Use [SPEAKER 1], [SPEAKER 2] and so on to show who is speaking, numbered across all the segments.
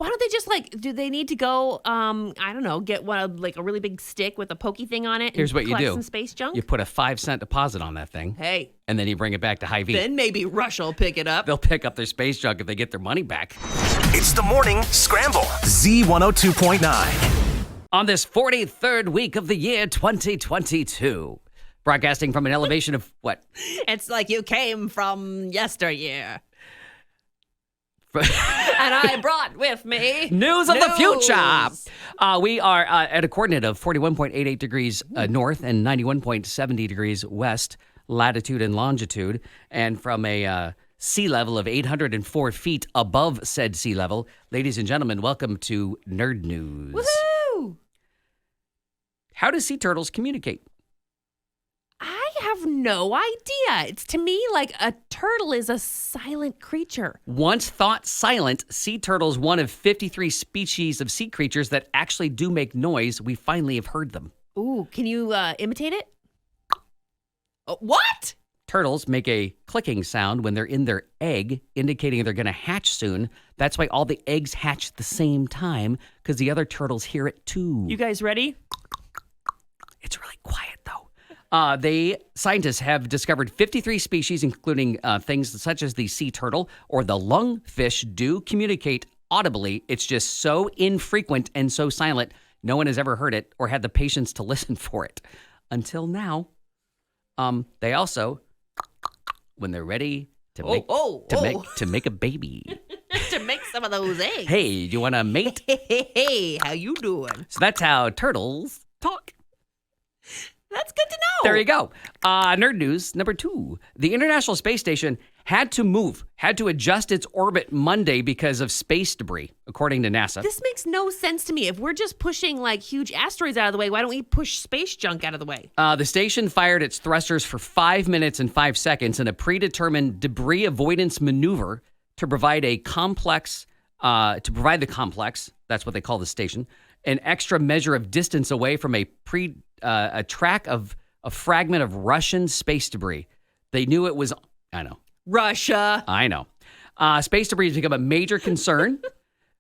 [SPEAKER 1] Why don't they just do they need to go, I don't know, get a really big stick with a pokey thing on it and
[SPEAKER 2] Here's what you
[SPEAKER 1] collect
[SPEAKER 2] do.
[SPEAKER 1] some space junk?
[SPEAKER 2] You put a 5-cent deposit on that thing.
[SPEAKER 1] Hey.
[SPEAKER 2] And then you bring it back to Hy-Vee.
[SPEAKER 1] Then maybe Russia will pick it up.
[SPEAKER 2] They'll pick up their space junk if they get their money back.
[SPEAKER 3] It's the Morning Scramble. Z102.9.
[SPEAKER 2] On this 43rd week of the year 2022. Broadcasting from an elevation of what?
[SPEAKER 1] It's like you came from yesteryear. And I brought with me
[SPEAKER 2] News of the future. We are at a coordinate of 41.88 degrees north and 91.70 degrees west, latitude and longitude. And from a sea level of 804 feet above said sea level, ladies and gentlemen, welcome to Nerd News.
[SPEAKER 1] Woohoo!
[SPEAKER 2] How do sea turtles communicate?
[SPEAKER 1] I have no idea. It's to me like a turtle is a silent creature.
[SPEAKER 2] Once thought silent, sea turtles, one of 53 species of sea creatures that actually do make noise. We finally have heard them.
[SPEAKER 1] Ooh, can you imitate it? What?
[SPEAKER 2] Turtles make a clicking sound when they're in their egg, indicating they're going to hatch soon. That's why all the eggs hatch at the same time, because the other turtles hear it too.
[SPEAKER 1] You guys ready?
[SPEAKER 2] It's really quiet, though. Scientists have discovered 53 species, including things such as the sea turtle or the lungfish, do communicate audibly. It's just so infrequent and so silent, no one has ever heard it or had the patience to listen for it until now. They also, when they're ready to make a baby,
[SPEAKER 1] to make some of those eggs.
[SPEAKER 2] Hey, do you want to mate?
[SPEAKER 1] Hey, how you doing?
[SPEAKER 2] So that's how turtles talk.
[SPEAKER 1] That's good to know.
[SPEAKER 2] There you go. Nerd news number 2. The International Space Station had to adjust its orbit Monday because of space debris, according to NASA.
[SPEAKER 1] This makes no sense to me. If we're just pushing huge asteroids out of the way, why don't we push space junk out of the way?
[SPEAKER 2] The station fired its thrusters for 5 minutes and 5 seconds in a predetermined debris avoidance maneuver to provide the complex, that's what they call the station, an extra measure of distance away from a track of a fragment of Russian space debris. They knew it was, I know.
[SPEAKER 1] Russia.
[SPEAKER 2] I know. Space debris has become a major concern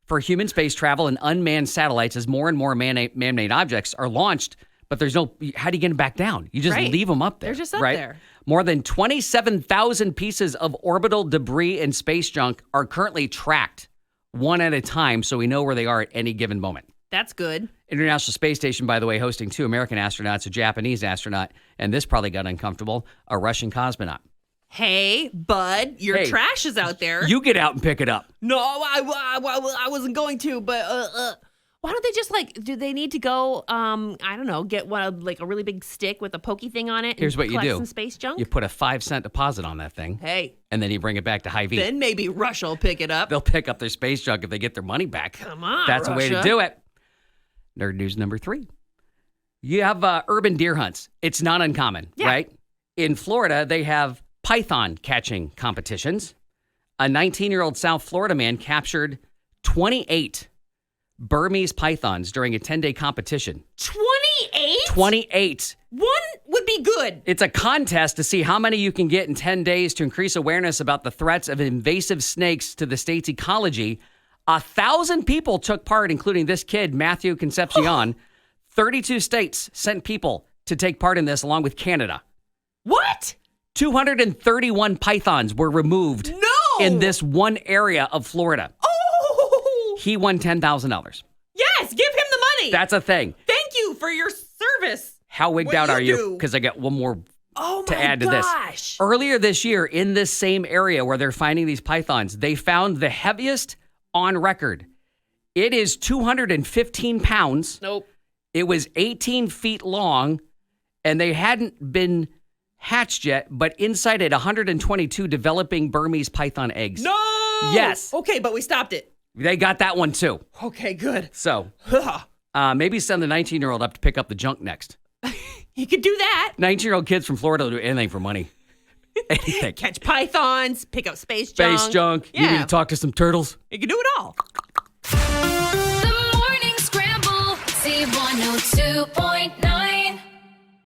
[SPEAKER 2] for human space travel and unmanned satellites as more and more man-made objects are launched, but there's no, how do you get them back down? You just leave them up there.
[SPEAKER 1] They're just up there.
[SPEAKER 2] More than 27,000 pieces of orbital debris and space junk are currently tracked one at a time, so we know where they are at any given moment.
[SPEAKER 1] That's good.
[SPEAKER 2] International Space Station, by the way, hosting 2 American astronauts, a Japanese astronaut, and this probably got uncomfortable, a Russian cosmonaut.
[SPEAKER 1] Hey, bud, your trash is out there.
[SPEAKER 2] You get out and pick it up.
[SPEAKER 1] No, I wasn't going to, but why don't they just do they need to go, I don't know, get a really big stick with a pokey thing on it?
[SPEAKER 2] Here's what you do.
[SPEAKER 1] Some space junk?
[SPEAKER 2] You put a 5-cent deposit on that thing.
[SPEAKER 1] Hey.
[SPEAKER 2] And then you bring it back to Hy-Vee.
[SPEAKER 1] Then maybe Russia will pick it up.
[SPEAKER 2] They'll pick up their space junk if they get their money back.
[SPEAKER 1] Come on,
[SPEAKER 2] That's
[SPEAKER 1] Russia.
[SPEAKER 2] a way to do it. Nerd news number 3. You have urban deer hunts. It's not uncommon, right? In Florida, they have python catching competitions. A 19-year-old South Florida man captured 28 Burmese pythons during a 10-day competition.
[SPEAKER 1] 28?
[SPEAKER 2] 28.
[SPEAKER 1] One would be good.
[SPEAKER 2] It's a contest to see how many you can get in 10 days to increase awareness about the threats of invasive snakes to the state's ecology. 1,000 people took part, including this kid, Matthew Concepcion. 32 states sent people to take part in this, along with Canada.
[SPEAKER 1] What?
[SPEAKER 2] 231 pythons were removed in this one area of Florida.
[SPEAKER 1] Oh!
[SPEAKER 2] He won $10,000.
[SPEAKER 1] Yes, give him the money.
[SPEAKER 2] That's a thing.
[SPEAKER 1] Thank you for your service.
[SPEAKER 2] How wigged out are you? Because I got one more to add to this. Earlier this year, in this same area where they're finding these pythons, they found the heaviest on record. It is 215 pounds.
[SPEAKER 1] Nope.
[SPEAKER 2] It was 18 feet long, and they hadn't been hatched yet, but inside it, 122 developing Burmese python eggs.
[SPEAKER 1] No!
[SPEAKER 2] Yes.
[SPEAKER 1] Okay, but we stopped it.
[SPEAKER 2] They got that one, too.
[SPEAKER 1] Okay, good.
[SPEAKER 2] So, maybe send the 19-year-old up to pick up the junk next.
[SPEAKER 1] You could do that.
[SPEAKER 2] 19-year-old kids from Florida will do anything for money. Anything.
[SPEAKER 1] Catch pythons, pick up space junk.
[SPEAKER 2] Space junk.
[SPEAKER 1] Yeah.
[SPEAKER 2] You need to talk to some turtles.
[SPEAKER 1] You can do it all.
[SPEAKER 4] The Morning Scramble, C102.9.